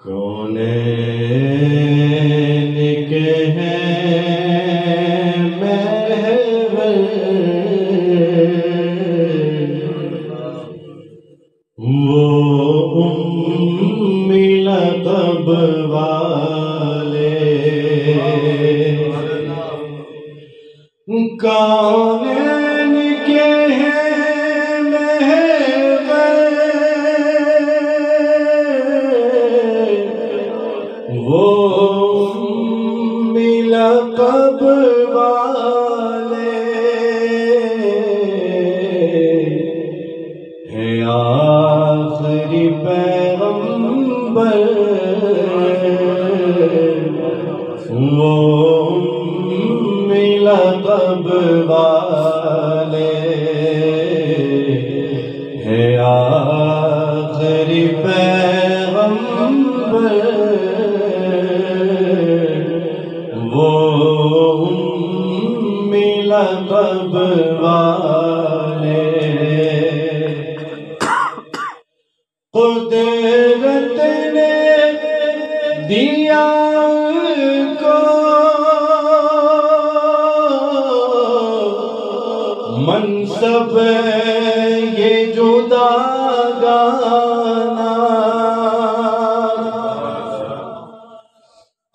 کونین کے ہیں محور وہ امی لقب والے کونین کے ہیں محور وہ امی لقب والے ہیں آخری پیغمبر وہ امی لقب والے ہیں آخری پیغمبر وہ امی لقب والے قدرت نے دیا کو منصب یہ جداگانہ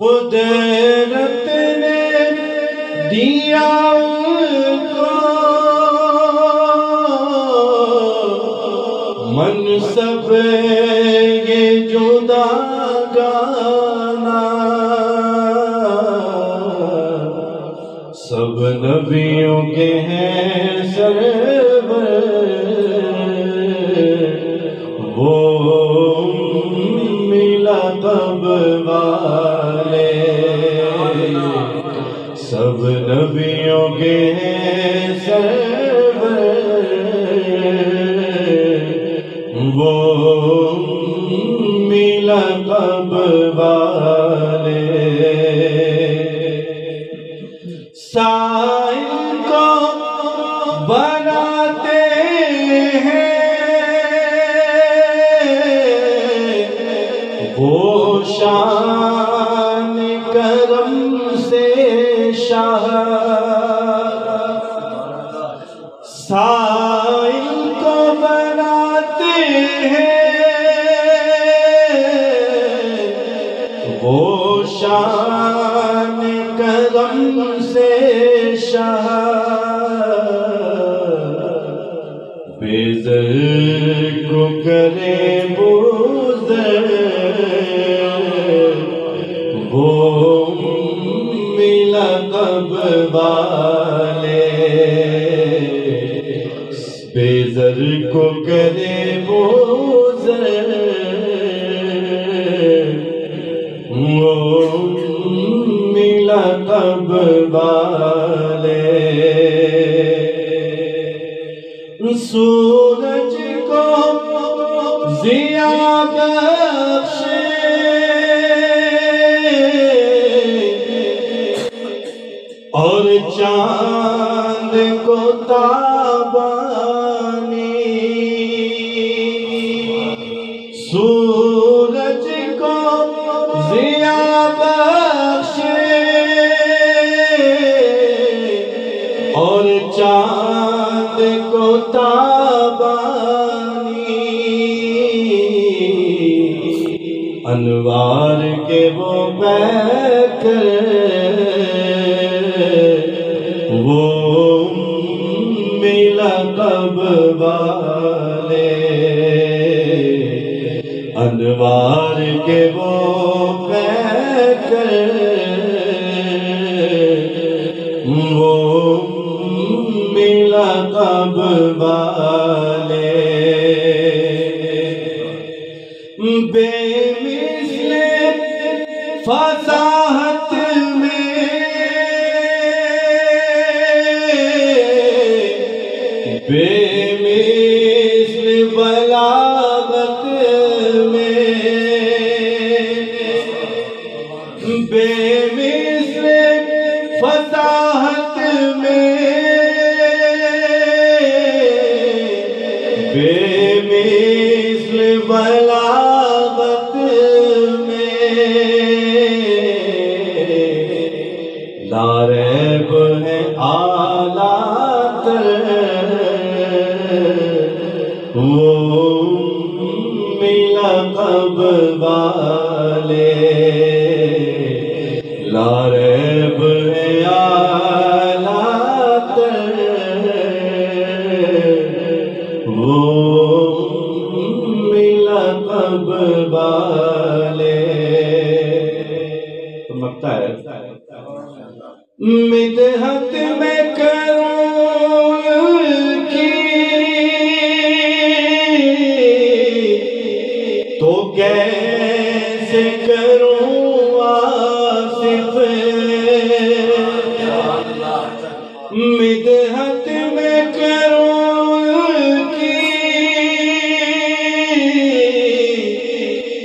قدرت نے دیا کو منصب یہ جداگانہ سب نبیوں کے ہیں سرور وہ امی لقب والے سب نبیوں کے ہیں سرور وہ امی لقب والے سائل کو بناتے ہیں وہ شان کرم سے شاہ سائل کو بناتے ہیں وہ شان کرم سے شاہ بے زر کو کرے بوزر وہ امی لقب والے بے زر کو کرے بوزر وہ امی لقب والے سورج کو ضیاء بخشے اور چاند کو تابانی سورج کو ضیاء بخشے اور چاند کو تابانی انوار کے وہ پیکر وہ امی لقب والے انوار کے وہ پیکر وہ امی لقب والے بے مثل فصاحت میں بے مثل بلاغت میں بے مثل فصاحت میں بے مثل بلاغت میں والے لا ریب ہے اعلیٰ تر وہ لقب والے تو مکتا ہے مدحت میں کروں کی تو کیسے کروں آصف مدحت میں کروں کی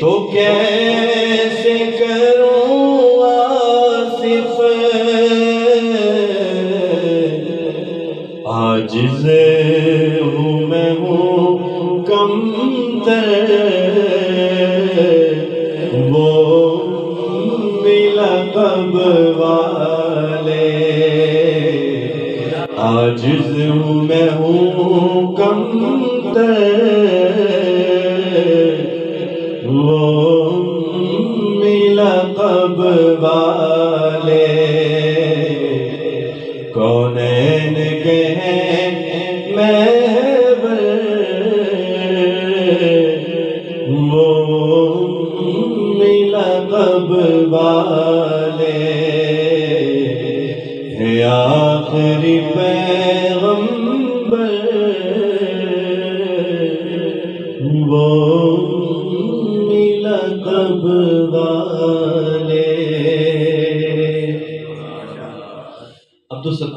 تو کیسے کروں آصف عاجز ہوں میں ہوں کمتر وہ لقب والے عاجز ہوں میں ہوں کمتر وہ لقب والے کونین کے ہیں محور وہ لقب والے ہے آخری پیغمبر وہ لقب والے عبدالستار